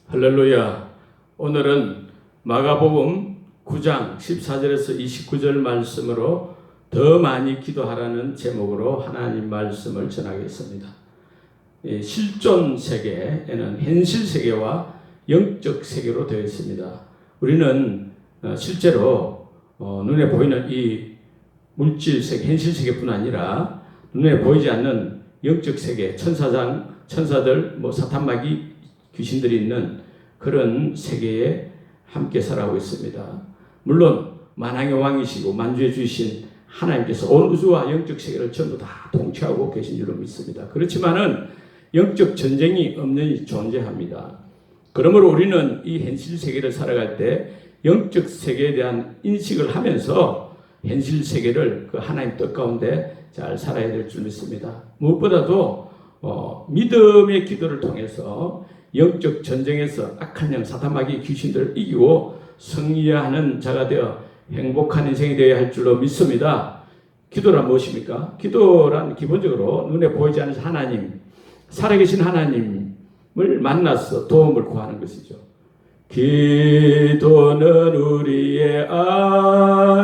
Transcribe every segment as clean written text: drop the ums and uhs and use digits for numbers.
할렐루야. 오늘은 마가복음 9장 14절에서 29절 말씀으로 더 많이 기도하라는 제목으로 하나님 말씀을 전하겠습니다. 실존 세계에는 현실 세계와 영적 세계로 되어 있습니다. 우리는 실제로 눈에 보이는 이 물질 세계, 현실 세계뿐 아니라 눈에 보이지 않는 영적 세계, 천사들, 사탄 마귀 귀신들이 있는 그런 세계에 함께 살아가고 있습니다. 물론 만왕의 왕이시고 만주의 주이신 하나님께서 온 우주와 영적 세계를 전부 다 통치하고 계신 줄로 믿습니다. 그렇지만은 영적 전쟁이 엄연히 존재합니다. 그러므로 우리는 이 현실 세계를 살아갈 때 영적 세계에 대한 인식을 하면서 현실 세계를 그 하나님 뜻 가운데 잘 살아야 될 줄 믿습니다. 무엇보다도 믿음의 기도를 통해서 영적 전쟁에서 악한 영 사탄 마귀 귀신들을 이기고 승리하는 자가 되어 행복한 인생이 되어야 할 줄로 믿습니다. 기도란 무엇입니까? 기도란 기본적으로 눈에 보이지 않는 하나님, 살아계신 하나님을 만나서 도움을 구하는 것이죠. 기도는 우리의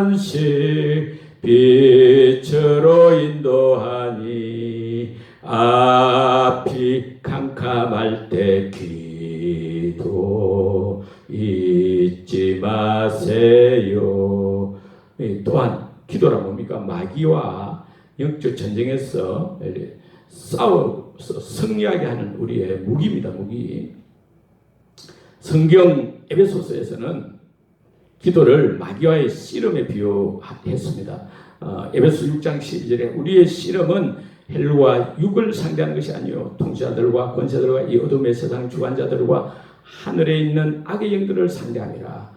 안식 빛으로 인도하니 앞이 캄캄할 때 기도 잊지 마세요. 또한 기도란 뭡니까? 마귀와 영적 전쟁에서 싸워서 승리하게 하는 우리의 무기입니다. 무기. 성경 에베소서에서는 기도를 마귀와의 씨름에 비유했습니다. 에베소 6장 12절에 우리의 씨름은 헬과 육을 상대하는 것이 아니요 통치자들과 권세들과 이 어둠의 세상 주관자들과 하늘에 있는 악의 영들을 상대하니라.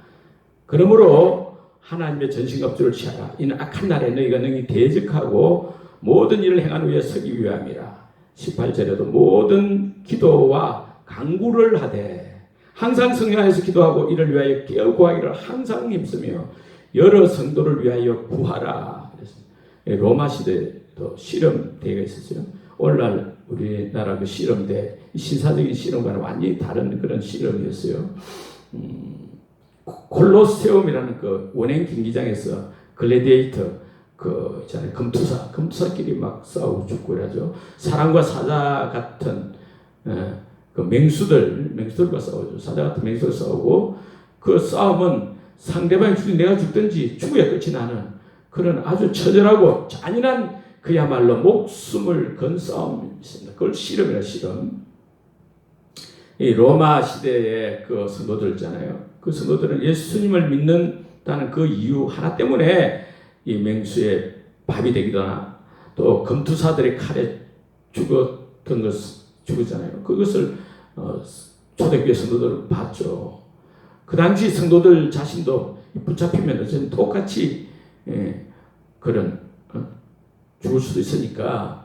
그러므로 하나님의 전신갑주를 취하라. 이는 악한 날에 너희가 능히 대적하고 모든 일을 행하는 위에 서기 위함이라. 18절에도 모든 기도와 간구를 하되 항상 성령에서 기도하고 이를 위하여 깨어 구하기를 항상 힘쓰며 여러 성도를 위하여 구하라. 로마 시대도 실험대회가 있었어요. 오늘날 우리나라 그 실험대, 신사적인 실험과는 완전히 다른 그런 실험이었어요. 콜로세움이라는 그 원행 경기장에서 글래디에이터 금투사끼리 막 싸우고 죽고 그러죠. 사람과 사자 같은 그 맹수들과 싸우죠. 사자 같은 맹수들 싸우고 그 싸움은 상대방이 죽든 내가 죽든지 죽어야 끝이 나는 그런 아주 처절하고 잔인한 그야말로 목숨을 건 싸움이 있습니다. 그걸 실험이라 실험. 이 로마 시대의 그 성도들 있잖아요. 그 성도들은 예수님을 믿는다는 그 이유 하나 때문에 이 맹수의 밥이 되기도 하나 또 검투사들의 칼에 죽었잖아요. 그것을 초대교회 성도들은 봤죠. 그 당시 성도들 자신도 붙잡히면 저는 똑같이 죽을 수도 있으니까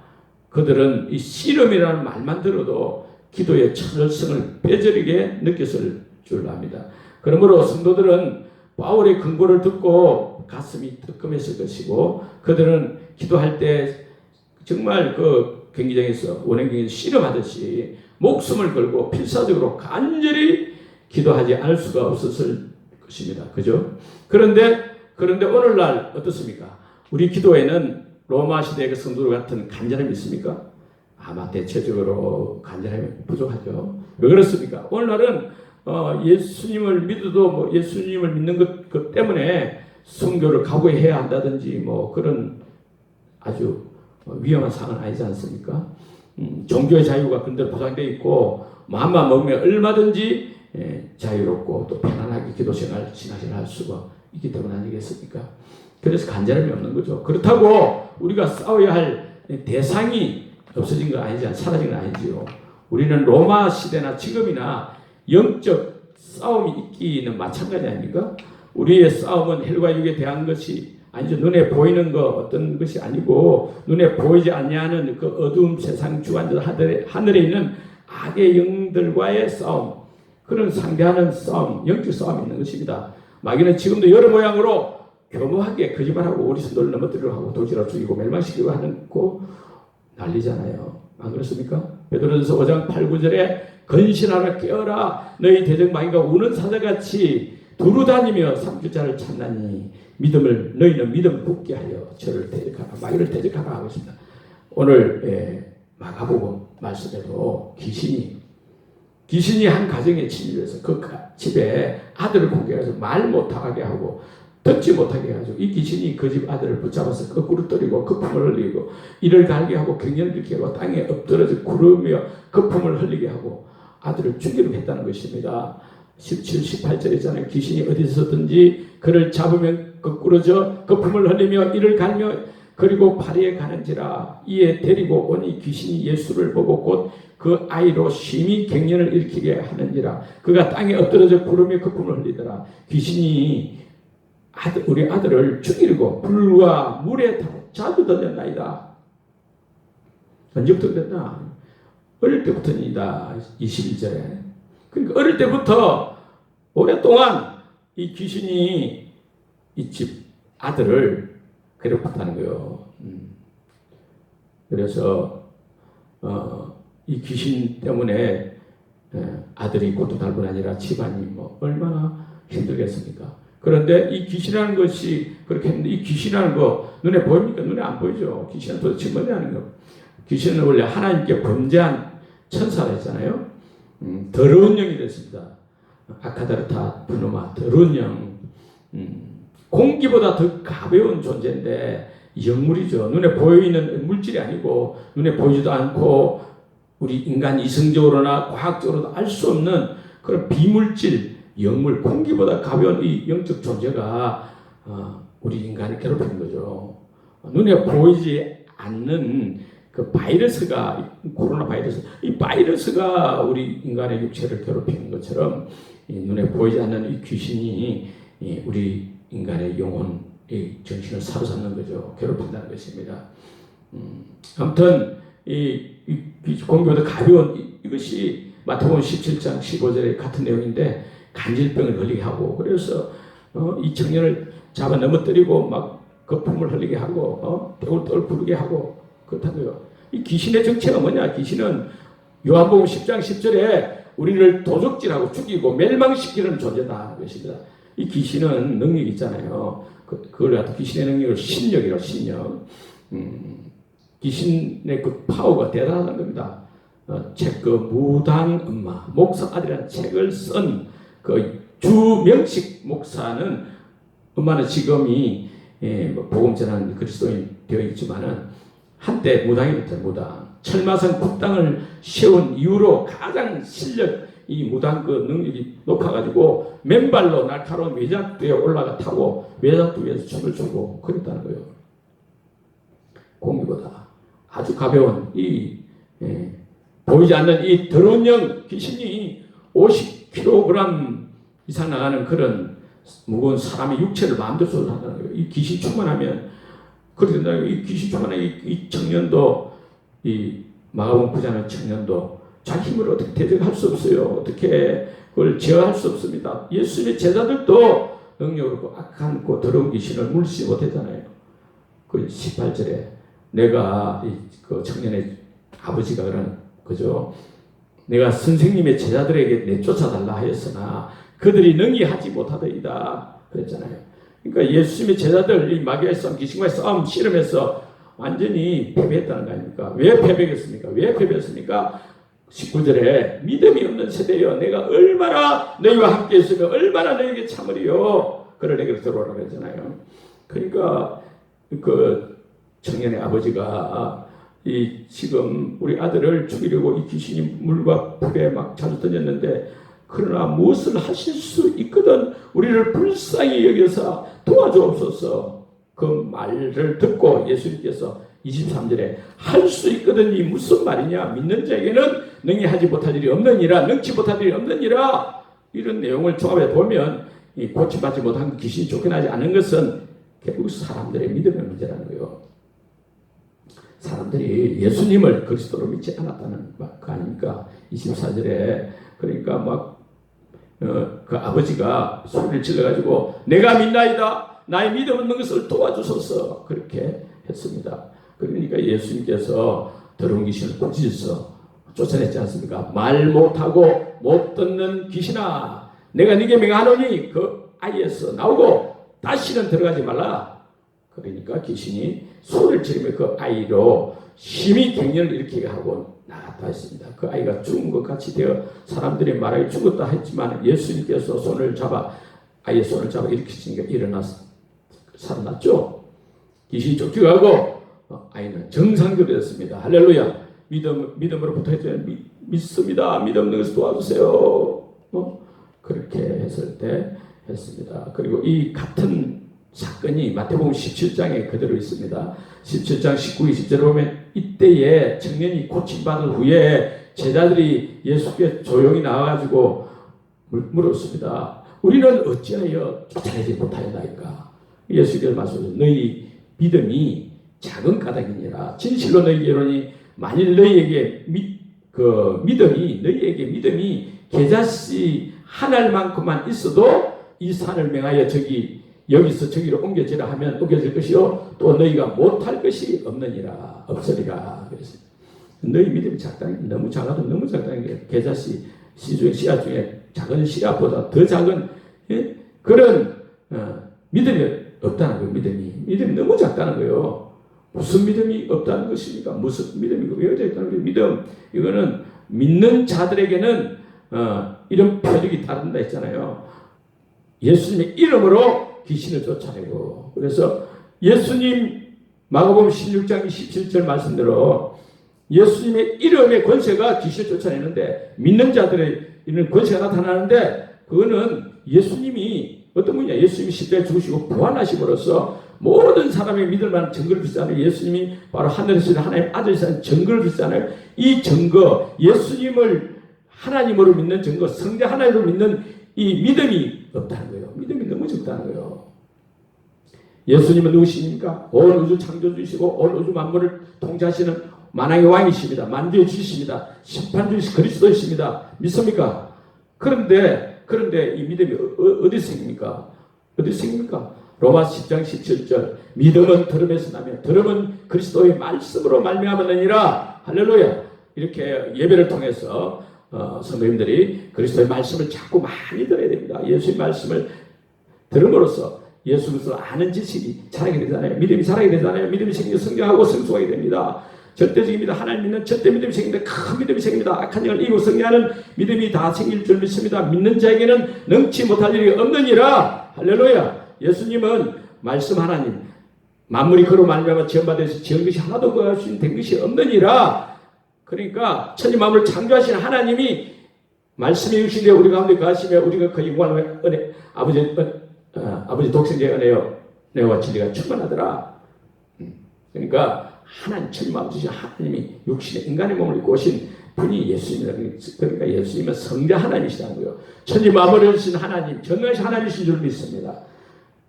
그들은 이 실험이라는 말만 들어도 기도의 처절성을 뼈저리게 느꼈을 줄 압니다. 그러므로 성도들은 바울의 근고를 듣고 가슴이 뜨끔했을 것이고 그들은 기도할 때 정말 그 경기장에서 원행경에서 실험하듯이 목숨을 걸고 필사적으로 간절히 기도하지 않을 수가 없었을 것입니다. 그죠? 그런데 오늘날 어떻습니까? 우리 기도에는 로마 시대의 그 성도들 같은 간절함이 있습니까? 아마 대체적으로 간절함이 부족하죠. 왜 그렇습니까? 오늘날은 예수님을 믿어도 예수님을 믿는 것 때문에 선교를 각오해야 한다든지 그런 아주 위험한 상황은 아니지 않습니까? 종교의 자유가 그런대로 보장되어 있고 마음만 먹으면 얼마든지 자유롭고 또 편안하게 기도생활, 신앙생활 할 수가 있기 때문 아니겠습니까? 그래서 간절함이 없는 거죠. 그렇다고 우리가 싸워야 할 대상이 없어진 건 아니지, 사라진 건 아니지요. 우리는 로마 시대나 지금이나 영적 싸움이 있기는 마찬가지 아닙니까? 우리의 싸움은 헬과 육에 대한 것이 아니죠. 눈에 보이는 어떤 것이 아니고 눈에 보이지 않냐는 그 어두운 세상 주관자들 하늘에 있는 악의 영들과의 싸움, 그런 상대하는 싸움, 영적 싸움이 있는 것입니다. 마귀는 지금도 여러 모양으로 교묘하게 거짓말하고 우리 성도를 넘어뜨리려고 하고 도지라 죽이고 멸망시키려고 하는 거 난리잖아요. 안 그렇습니까? 베드로전서 5장 8, 9절에 건실하라 깨어라 너희 대적마귀가 우는 사자같이 두루다니며 삼킬자를 찾나니 너희는 믿음 굳게 하여 저를 대적하라 마귀를 대적하라 하고 있습니다. 오늘 마가복음 말씀에도 귀신이 한 가정에 침입해서 그 집에 아들을 공격해서 말 못하게 하고 듣지 못하게 해가지고 이 귀신이 그 집 아들을 붙잡아서 거꾸로 때리고 거품을 흘리고 이를 갈게 하고 경련을 일으키게 하고 땅에 엎드려서 구르며 거품을 흘리게 하고 아들을 죽이려고 했다는 것입니다. 17, 18절이잖아요. 귀신이 어디서든지 그를 잡으면 거꾸로져 거품을 흘리며 이를 갈며 그리고 파리에 가는지라 이에 데리고 오니 귀신이 예수를 보고 곧 그 아이로 심히 갱년을 일으키게 하는지라 그가 땅에 엎드러져 구르며 거품을 흘리더라. 귀신이 우리 아들을 죽이려고 불과 물에 자주 던졌나이다. 언제부터 그랬나? 어릴 때부터입니다. 21절에. 그러니까 어릴 때부터 오랫동안 이 귀신이 이 집 아들을 괴롭혔다는 거예요. 그래서 이 귀신 때문에 아들이 고통할 뿐 아니라 집안이 뭐 얼마나 힘들겠습니까? 그런데 이 귀신이라는 것이 그렇게 했는데 이 귀신이라는 거 눈에 보입니까? 눈에 안 보이죠. 귀신은 도대체 뭐냐는 거. 귀신은 원래 하나님께 범죄한 천사라 했잖아요. 더러운 영이 됐습니다. 아카다르타 브노마 더러운 영. 공기보다 더 가벼운 존재인데 영물이죠. 눈에 보이는 물질이 아니고 눈에 보이지도 않고 우리 인간 이성적으로나 과학적으로도 알 수 없는 그런 비물질 영물 공기보다 가벼운 이 영적 존재가 우리 인간을 괴롭히는 거죠. 눈에 보이지 않는 그 바이러스가 코로나 바이러스 이 바이러스가 우리 인간의 육체를 괴롭히는 것처럼 이 눈에 보이지 않는 이 귀신이 우리 인간의 영혼, 이 정신을 사로잡는 거죠. 괴롭힌다는 것입니다. 아무튼 이 공기보다 가벼운 이것이 마태복음 17장 15절에 같은 내용인데 간질병을 걸리게 하고 그래서 이 청년을 잡아 넘어뜨리고 막 거품을 흘리게 하고 떼굴떼굴 부르게 하고 그렇다고요. 이 귀신의 정체가 뭐냐? 귀신은 요한복음 10장 10절에 우리를 도적질하고 죽이고 멸망시키는 존재다 하는 것입니다. 이 귀신은 능력이 있잖아요. 그걸 갖다 귀신의 능력을 신력이라고 신력. 귀신의 그 파워가 대단하다는 겁니다. 책 무당 엄마 목사 아들이라는 책을 쓴 그 주명식 목사는 엄마는 지금이 복음 전하는 그리스도인 되어 있지만은 한때 무당이었죠. 무당 철마산 국당을 세운 이후로 가장 실력 이 무당 그 능력이 높아가지고 맨발로 날카로운 외작두에 올라가 타고 외작두 위에서 춤을 추고 그랬다는 거예요. 공기보다 아주 가벼운 보이지 않는 이 더러운 영 귀신이 50kg 이상 나가는 그런 무거운 사람의 육체를 마음대로 소유한다는 거예요. 이 귀신 충만하면 그렇게 된다는 거예요. 이 귀신 충만한 이 청년도 이 마가복음 9장의 청년도 자기 힘으로 어떻게 대적할 수 없어요. 어떻게 그걸 제어할 수 없습니다. 예수님의 제자들도 능력으로 악한 그 더러운 귀신을 물리지 못했잖아요. 그 18절에 내가 그 청년의 아버지가 그런 거죠. 내가 선생님의 제자들에게 내쫓아달라 하였으나 그들이 능히 하지 못하더이다 그랬잖아요. 그러니까 예수님의 제자들 이 마귀와의 싸움, 귀신과의 싸움 씨름해서 완전히 패배했다는 거 아닙니까? 왜 패배했습니까? 왜 패배했습니까? 19절에 믿음이 없는 세대여 내가 얼마나 너희와 함께 있으며 얼마나 너희에게 참으리요 그를 내게로 들어오라고 했잖아요. 그러니까 그 청년의 아버지가 지금 우리 아들을 죽이려고 이 귀신이 물과 불에 막 자주 던졌는데 그러나 무엇을 하실 수 있거든 우리를 불쌍히 여겨서 도와주옵소서. 그 말을 듣고 예수님께서 23절에 할 수 있거든이 무슨 말이냐 믿는 자에게는 능히 하지 못할 일이 없느니라 능치 못할 일이 없느니라 이런 내용을 종합해 보면 이 고침받지 못한 귀신이 쫓겨나지 않은 것은 결국 사람들의 믿음의 문제라는 거예요. 사람들이 예수님을 그리스도로 믿지 않았다는 거 아닙니까? 24절에 그러니까 막 그 아버지가 소리를 질러가지고 내가 믿나이다 나의 믿음 없는 것을 도와주소서 그렇게 했습니다. 그러니까 예수님께서 더러운 귀신을 꾸짖어서 쫓아냈지 않습니까? 말 못하고 못 듣는 귀신아, 내가 네게 명하노니 그 아이에서 나오고 다시는 들어가지 말라. 그러니까 귀신이 소리를 지르며 그 아이로 심히 격렬을 일으키게 하고 나갔다 했습니다. 그 아이가 죽은 것 같이 되어 사람들이 말하기 죽었다 했지만 예수님께서 아이의 손을 잡아 일으키시니까 일어나서 살아났죠. 귀신이 쫓겨가고 아이는 정상적으로 되었습니다. 할렐루야. 믿음으로 붙어있어요. 믿습니다. 믿음 없는 것을 도와주세요. 그렇게 했을 때 했습니다. 그리고 이 같은 사건이 마태복음 17장에 그대로 있습니다. 17장 19, 20절에 보면 이때에 청년이 고침받은 후에 제자들이 예수께 조용히 나와가지고 물었습니다. 우리는 어찌하여 쫓아내지 못하였나이까? 예수께서 말씀하셨습니다. 너희 믿음이 작은 까닭이니라. 진실로 너희에게 이르노니 만일 너희에게 믿음이 겨자씨 한 알만큼만 있어도 이 산을 명하여 여기서 저기로 옮겨지라 하면 옮겨질 것이요 또 너희가 못할 것이 없으리라. 그랬습니다. 너희 믿음이 작다는 게 너무 작다는 게 겨자씨 씨앗 중에 작은 씨앗보다 더 작은 그런 믿음이 없다는 거예요. 믿음이 너무 작다는 거예요. 무슨 믿음이 없다는 것입니까? 무슨 믿음이 왜 없다는 거예요? 믿음 이거는 믿는 자들에게는 이런 표적이 따른다 했잖아요. 예수님의 이름으로 귀신을 쫓아내고, 그래서 예수님 마가복음 16장 17절 말씀대로 예수님의 이름의 권세가 귀신을 쫓아내는데 믿는 자들의 이런 권세가 나타나는데 그거는 예수님이 어떤 분이냐? 예수님이 십자가에 죽으시고 부활하심으로써 모든 사람의 믿을 만한 증거를 주시잖아요. 예수님이 바로 하늘에서 하나님 아들이라는 증거를 주시잖아요. 이 증거, 예수님을 하나님으로 믿는 증거, 성자 하나님으로 믿는 이 믿음이 없다는 거예요. 믿음이 너무 적다는 거예요. 예수님은 누구십니까? 온 우주 창조주이시고 온 우주 만물을 통치하시는 만왕의 왕이십니다. 만주의 주이십니다. 심판주이시 그리스도이십니다. 믿습니까? 그런데 이 믿음이 어디서 생깁니까? 로마 10장 17절 믿음은 들음에서 나며 들음은 그리스도의 말씀으로 말미암았느니라. 할렐루야. 이렇게 예배를 통해서 성도님들이 그리스도의 말씀을 자꾸 많이 들어야 됩니다. 예수의 말씀을 들음으로써 예수 그리스도를 아는 지식이 자라게 되잖아요. 믿음이 자라게 되잖아요. 믿음이 생기고 성장하고 성숙하게 됩니다. 절대적입니다. 하나님 믿는 절대 믿음이 생깁니다. 큰 믿음이 생깁니다. 악한 영을 이기고 승리하는 믿음이 다 생길 줄 믿습니다. 믿는 자에게는 능치 못할 일이 없느니라. 할렐루야. 예수님은 말씀 하나님, 만물이 그로 말미암아 지음받아서 지은 것이 하나도 된 것이 없느니라. 그러니까 천지 만물을 창조하신 하나님이 말씀이 육신되어 우리 가운데 거하시며 우리가 그 영광을 은혜 아버지 독생자의 은혜와 진리가 충만하더라. 그러니까 하나님 천지 만물 주신 하나님이 육신의 인간의 몸을 입고 오신 분이 예수님이다. 그러니까 예수님은 성자 하나님이시라는 거예요. 천지 만물을 주신 하나님, 전능하신 하나님이신 줄 믿습니다.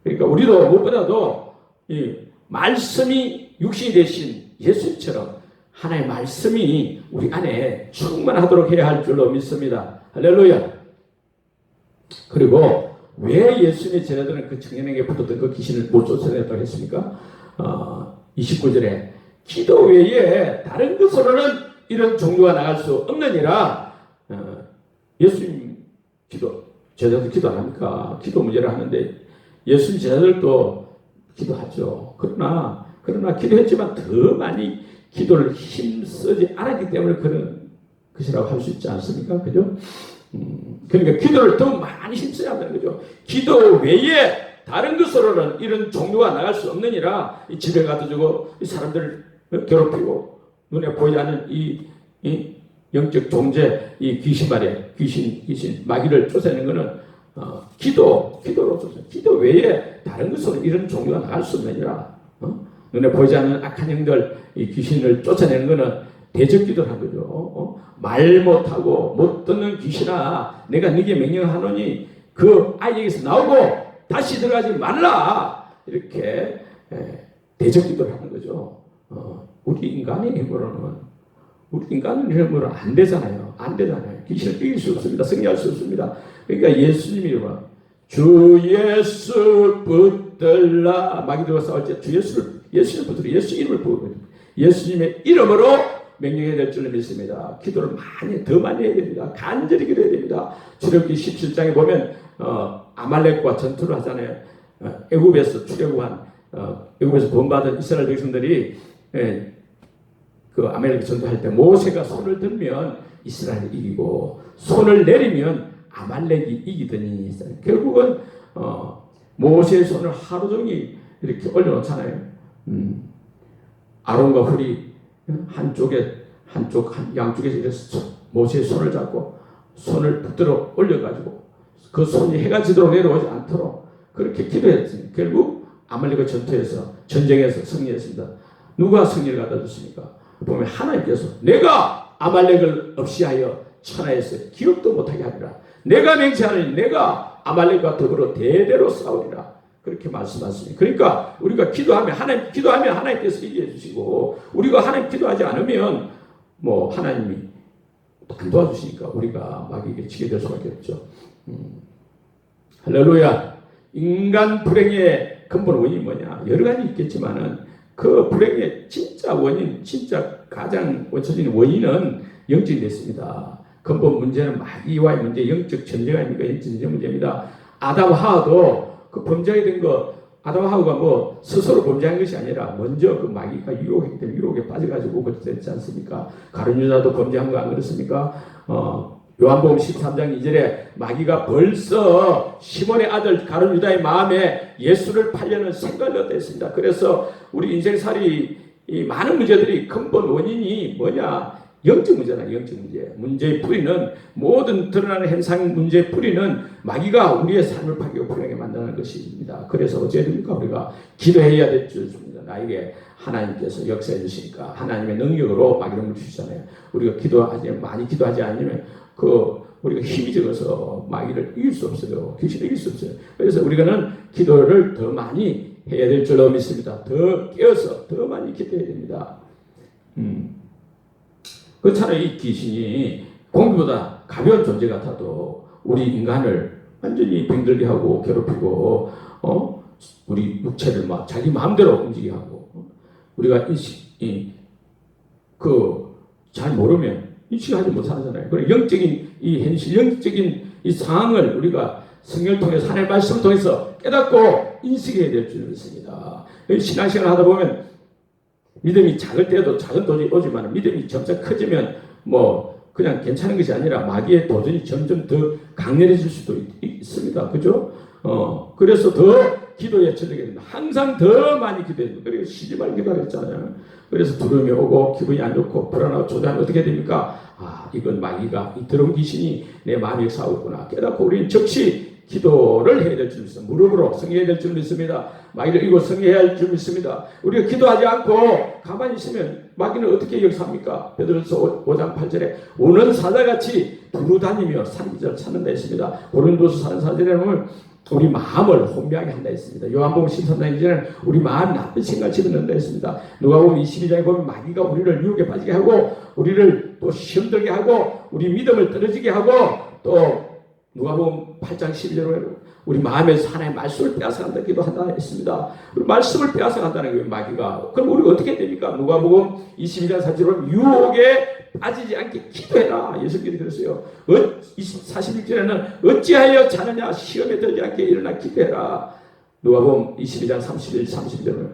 그러니까 우리도 무엇보다도 이 말씀이 육신이 되신 예수님처럼 하나님의 말씀이 우리 안에 충만하도록 해야 할 줄로 믿습니다. 할렐루야. 그리고 왜 예수님의 제자들은 그 청년에게 붙었던 그 귀신을 못 쫓아냈다고 했습니까? 29절에 기도 외에 다른 것으로는 이런 종류가 나갈 수 없느니라. 예수님 제자들 기도 안 합니까? 기도 문제를 하는데 예수님 제자들도 기도하죠. 그러나 기도했지만 더 많이 기도를 힘쓰지 않았기 때문에 그런 것이라고 할 수 있지 않습니까? 그죠? 그러니까 기도를 더 많이 힘써야 한다는 거죠. 기도 외에 다른 것으로는 이런 종류가 나갈 수 없느니라. 이 집에 가도 주고 이 사람들을 괴롭히고 눈에 보이지 않는 이 영적 존재, 이 귀신 마귀를 쫓아내는 것은 기도로서 기도 외에 다른 것으로 이런 종류가 나갈 수 없느니라. 눈에 보이지 않는 악한 영들, 이 귀신을 쫓아내는 것은 대적 기도를 한 거죠. 말 못하고 못 듣는 귀신아, 내가 네게 명령하노니 그 아이에게서 나오고 다시 들어가지 말라. 이렇게 대적 기도를 하는 거죠. 우리 인간의 힘으로는 안 되잖아요. 귀신을 이길 수 없습니다. 승리할 수 없습니다. 그러니까 예수님이 주 예수 붙들라. 마귀들과 싸울 때 주 예수를 붙들어 예수 이름을 부르고 예수님의 이름으로 명령해야 될 줄 믿습니다. 기도를 더 많이 해야 됩니다. 간절히 기도해야 됩니다. 출애굽기 17장에 보면 아말렉과 전투를 하잖아요. 애굽에서 출애굽한 애굽에서 구원받은 이스라엘 백성들이 그 아말렉 전투할 때 모세가 손을 들면 이스라엘이 이기고 손을 내리면 아말렉이 이기더니 결국은 모세의 손을 하루 종일 이렇게 올려놓잖아요. 아론과 훌이 양쪽에서 이래서 모세의 손을 잡고 손을 붙들어 올려가지고 그 손이 해가 지도록 내려오지 않도록 그렇게 기도했어요. 결국 아말렉과 전쟁에서 승리했습니다. 누가 승리를 갖다 줬습니까? 보면 하나님께서 내가 아말렉을 없이하여 천하에서 기업도 못하게 하리라. 내가 맹세하노니 내가 아말렉과 더불어 대대로 싸우리라. 그렇게 말씀하십니다. 그러니까 우리가 기도하면 하나님께서 이기해 주시고 우리가 하나님 기도하지 않으면 하나님이 안 도와주시니까 우리가 마귀에게 지게 될 수밖에 없죠. 할렐루야. 인간 불행의 근본 원인이 뭐냐? 여러 가지 있겠지만은 그 불행의 진짜 원인, 진짜 가장 원초적인 원인은 영적인 됐습니다. 근본 문제는 마귀와의 문제, 영적 전쟁 아닙니까? 영적 전쟁 문제입니다. 아담 하와도 그 범죄하게 된 거, 아담 하와가 스스로 범죄한 것이 아니라 먼저 그 마귀가 유혹했기 때문에 유혹에 빠져가지고 그렇게 됐지 않습니까? 가룟 유다도 범죄한 거 안 그렇습니까? 요한복음 13장 2절에 마귀가 벌써 시몬의 아들 가룟 유다의 마음에 예수를 팔려는 생각을 넣었다 했습니다. 그래서 우리 인생살이 이 많은 문제들이 근본 원인이 뭐냐? 영적 문제다. 영적 문제. 문제의 뿌리는 모든 드러나는 현상 문제의 뿌리는 마귀가 우리의 삶을 파괴하고 불행하게 만드는 것입니다. 그래서 어찌해야 됩니까? 우리가 기도해야 될 줄입니다. 나에게 하나님께서 역사해 주시니까 하나님의 능력으로 마귀를 물리시잖아요. 우리가 많이 기도하지 않으면 우리가 힘이 적어서 마귀를 이길 수 없어요. 귀신을 이길 수 없어요. 그래서 우리가는 기도를 더 많이 해야 될 줄로 믿습니다. 더 깨어서 더 많이 기도해야 됩니다. 그렇잖아요. 이 귀신이 공기보다 가벼운 존재 같아도 우리 인간을 완전히 병들게 하고 괴롭히고 우리 육체를 막 자기 마음대로 움직이게 하고 우리가 잘 모르면 인식하지 못하잖아요. 그래 영적인 이 현실, 영적인 이 상황을 우리가 성경을 통해서 하나님의 말씀을 통해서 깨닫고 인식해야 될 줄 믿습니다. 신앙생활 하다 보면 믿음이 작을 때도 작은 도전이 오지만 믿음이 점차 커지면 그냥 괜찮은 것이 아니라 마귀의 도전이 점점 더 강렬해질 수도 있습니다. 그죠? 그래서 더 기도에 전력이 됩니다. 항상 더 많이 기도해야 됩니다. 그리고 쉬지 말고 기도하랬잖아요. 그래서 두려움이 오고 기분이 안 좋고 불안하고 조장하면 어떻게 됩니까? 이건 마귀가 이 더러운 귀신이 내 마음에 싸우구나 깨닫고 우리는 즉시 기도를 해야 될 줄 믿습니다. 무릎으로 성해야 될 줄 믿습니다. 마귀를 이고 성해야 할 줄 믿습니다. 우리가 기도하지 않고 가만히 있으면 마귀는 어떻게 역사합니까? 베드로서 5장 8절에 오는 사자같이 두루다니며 산기절 찾는다 했습니다. 고린도서 4절에 보면 우리 마음을 혼미하게 한다 했습니다. 요한복음 13장 2절에는 우리 마음 나쁜 생각을 집어넣는다 했습니다. 누가복음 22장에 보면 마귀가 우리를 유혹에 빠지게 하고 우리를 또 시험 들게 하고 우리 믿음을 떨어지게 하고 또 누가복음 8장 12절에 우리 마음에서 하나님의 말씀을 빼앗아간다 기도한다 했습니다. 우리 말씀을 빼앗아간다는 게 마귀가. 그럼 우리가 어떻게 됩니까? 누가복음 22장 4절에 유혹에 빠지지 않게 기도해라. 예수님이 그랬어요. 41절에는 어찌하여 자느냐 시험에 들지 않게 일어나 기도해라. 누가복음 22장 31절은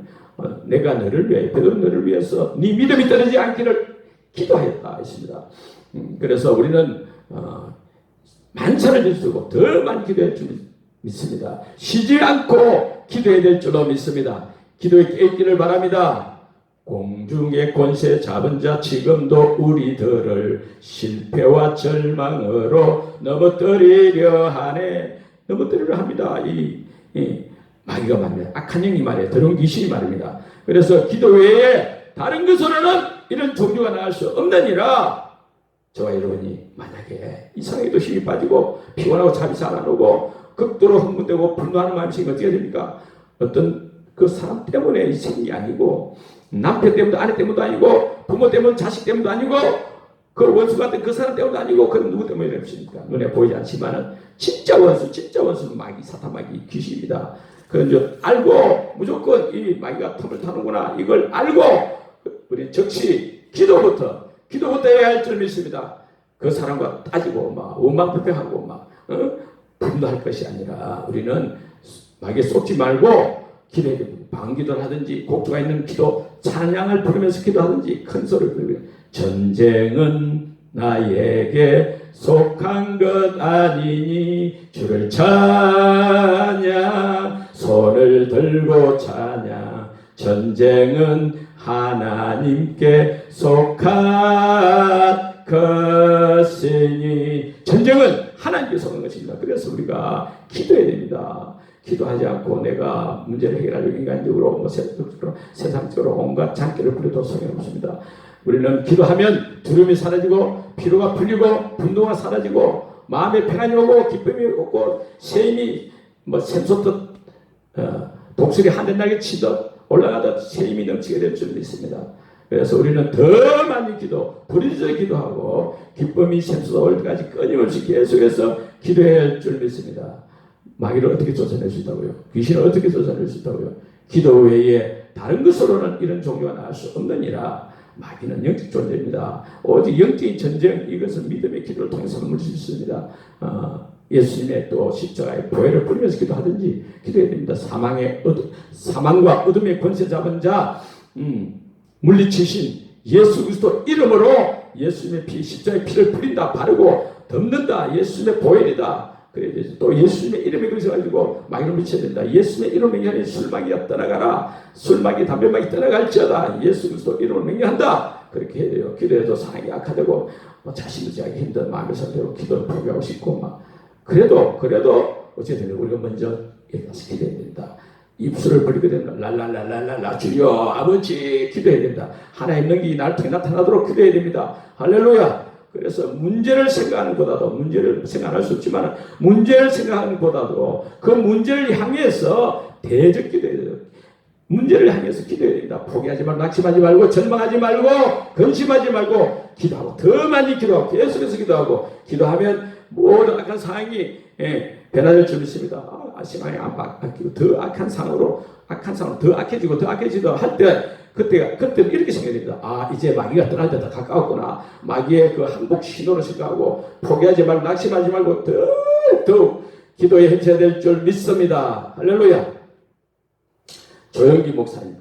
내가 너를 위해 베드로 너를 위해서 네 믿음이 떨어지지 않기를 기도하였다 했습니다. 그래서 우리는 만찬을 드시고 더 많이 기도할 줄 믿습니다. 쉬지 않고 기도해야 될 줄로 믿습니다. 기도에 깨있기를 바랍니다. 공중의 권세 잡은 자 지금도 우리들을 실패와 절망으로 넘어뜨리려 하네. 넘어뜨리려 합니다. 이 마귀가 말입니다. 악한 영이 말이에요. 더러운 귀신이 말입니다. 그래서 기도 외에 다른 것으로는 이런 종류가 나올 수 없느니라. 저와 여러분이 만약에 이상하게도 힘이 빠지고 피곤하고 잠이 잘 안 오고 극도로 흥분되고 분노하는 마음이 생기면 어떻게 됩니까? 어떤 그 사람 때문에 생긴 게 아니고 남편 때문도 아내 때문도 아니고 부모 때문 자식 때문도 아니고 그 원수 같은 그 사람 때문도 아니고 그럼 누구 때문에 이렇습니까? 눈에 보이지 않지만은 진짜 원수는 마귀 사탄 마귀 귀신입니다. 그런 알고 무조건 이 마귀가 틈을 타는구나 이걸 알고 우리 즉시 기도부터 기도부터 해야 할 줄 믿습니다. 그 사람과 따지고 막 원망불평하고 막 분노할 것이 아니라 우리는 마귀에 쏟지 말고 기도해야 됩니다. 방기도를 하든지 곡조가 있는 기도 찬양을 부르면서 기도하든지 큰 소리를 부르며 전쟁은 나에게 속한 것 아니니 주를 찬양 손을 들고 찬양 전쟁은 하나님께 속한 것이니 전쟁은 하나님께 속한 것입니다. 그래서 우리가 기도해야 됩니다. 기도하지 않고 내가 문제를 해결하려고 인간적으로 세상적으로 온갖 장기를 부려도 소용없습니다. 우리는 기도하면 두려움이 사라지고 피로가 풀리고 분노가 사라지고 마음에 평안이 오고 기쁨이 오고 새 힘이 샘솟듯 독수리 하늘나게 치듯 올라가듯 새 힘이 넘치게 될 줄 믿습니다. 그래서 우리는 더 많이 부르짖어 기도하고 기쁨이 샘솟아 올 때까지 끊임없이 계속해서 기도해야 할 줄 믿습니다. 마귀를 어떻게 쫓아낼 수 있다고요? 귀신을 어떻게 쫓아낼 수 있다고요? 기도 외에 다른 것으로는 이런 종교가 나올 수 없느니라. 마귀는 영적 존재입니다. 오직 영적인 전쟁, 이것은 믿음의 기도를 통해서 넘을 수 있습니다. 예수님의 또 십자가의 보혈을 뿌리면서 기도하든지 기도해야 됩니다. 사망과 어둠의 권세 잡은 자 물리치신 예수 그리스도 이름으로 예수님의 피, 십자가의 피를 뿌린다, 바르고 덮는다. 예수님의 보혈이다. 그래 또 예수님의 이름에 걸쳐가지고 마귀를 미쳐야 된다. 예수님의 이름을 명령하니 술마귀가 떠나가라. 술마귀 담배마귀 떠나갈지어다. 예수 그리스도 이름을 명령한다. 그렇게 해야 돼요. 기도해도 상황이 악화되고 자신을 지하기 힘든 마음의 상태로 기도를 포기하고 싶고 막 그래도 어쨌든 우리가 먼저 가서 기도해야 된다. 입술을 벌리게 되면 랄랄랄랄라 주여 아버지 기도해야 된다. 하나님 능력이 나를 통해 나타나도록 기도해야 됩니다. 할렐루야. 그래서 문제를 생각하는 것보다도 문제를 생각할 수 없지만 문제를 생각하는 것보다도 그 문제를 향해서 대적 기도해야 돼요. 문제를 향해서 기도해야 됩니다. 포기하지 말고 낙심하지 말고 절망하지 말고 근심하지 말고 기도하고 더 많이 기도하고 계속해서 기도하고 기도하면 모든 악한 상황이 변화될 줄 믿습니다. 상황이 안 바뀌고 더 악한 상황으로 더 악해지고 할 때 그때 이렇게 생각됩니다. 이제 마귀가 떠날 때다 가까웠구나. 마귀의 그 항복 신호를 생각하고 포기하지 말고 낙심하지 말고 더욱 기도에 헤쳐야 될 줄 믿습니다. 할렐루야. 조영기 목사님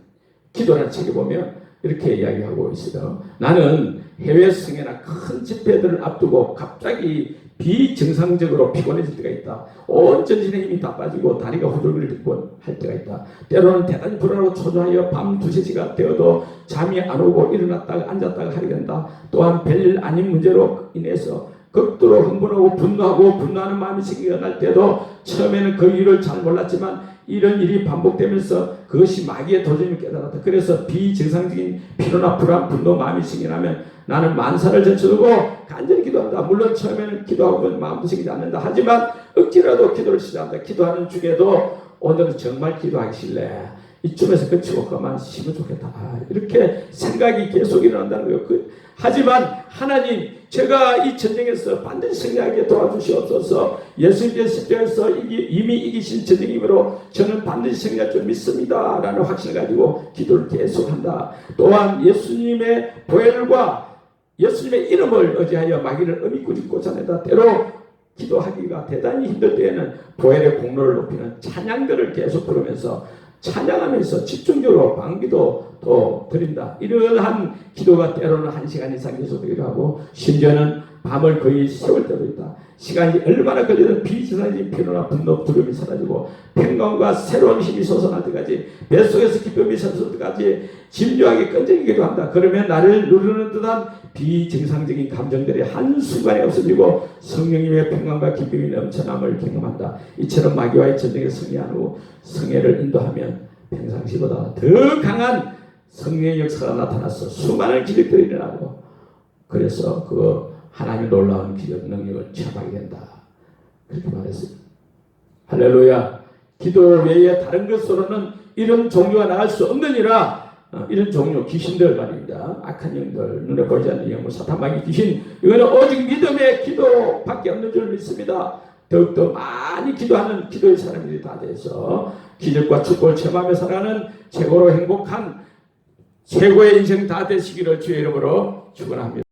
기도라는 책에 보면 이렇게 이야기하고 있어요. 나는 해외 승회나 큰 집회들을 앞두고 갑자기 비정상적으로 피곤해질 때가 있다. 온 전신의 힘이 다 빠지고 다리가 후들거리고 할 때가 있다. 때로는 대단히 불안하고 초조하여 밤 2-3시가 되어도 잠이 안 오고 일어났다가 앉았다가 하게 된다. 또한 별일 아닌 문제로 인해서 극도로 흥분하고 분노하는 마음이 생기게 날 때도 처음에는 그 이유를 잘 몰랐지만 이런 일이 반복되면서 그것이 마귀의 도전임을 깨달았다. 그래서 비정상적인 피로나 불안, 분노, 마음이 생겨나면 나는 만사를 제쳐두고 간절히 기도한다. 물론 처음에는 기도하고 마음도 생기지 않는다. 하지만 억지라도 기도를 시작한다. 기도하는 중에도 오늘은 정말 기도하기 싫네. 이쯤에서 그치고 그만 쉬면 좋겠다. 이렇게 생각이 계속 일어난다는 거예요. 하지만 하나님 제가 이 전쟁에서 반드시 승리하게 도와주시옵소서. 예수님께서 십자가에서 이미 이기신 전쟁이므로 저는 반드시 승리할 줄 믿습니다 라는 확신을 가지고 기도를 계속한다. 또한 예수님의 보혈과 예수님의 이름을 의지하여 마귀를 어미꾸지 꽂아낸다. 때로 기도하기가 대단히 힘들 때에는 보혈의 공로를 높이는 찬양들을 계속 부르면서 찬양하면서 집중적으로 방기도 또 드린다. 이러한 기도가 때로는 1시간 이상 계속되기도 하고 심지어는 밤을 거의 세울 때도 있다. 시간이 얼마나 걸리든 비정상적인 피로나 분노, 두려움이 사라지고 평강과 새로운 힘이 솟아날 때까지 뱃속에서 기쁨이 솟을 때까지 진주하게 끈적이기도 한다. 그러면 나를 누르는 듯한 비정상적인 감정들이 한순간에 없어지고 성령님의 평강과 기쁨이 넘쳐남을 경험한다. 이처럼 마귀와의 전쟁에 승리한 후 성회를 인도하면 평상시보다 더 강한 성령의 역사가 나타나서 수많은 기적들이 일어나고 그래서 그 하나님의 놀라운 기적 능력을 체험하게 된다. 그렇게 말했어요. 할렐루야. 기도 외에 다른 것으로는 이런 종류가 나갈 수 없느니라. 이런 종류 귀신들 말입니다. 악한 영들, 눈에 보이지 않는 영물, 사탄마귀 귀신, 이거는 오직 믿음의 기도밖에 없는 줄 믿습니다. 더욱더 많이 기도하는 기도의 사람들이 다 돼서 기적과 축복을 체험하며 살아가는 최고로 행복한 최고의 인생 다 되시기를 주의 이름으로 축원합니다.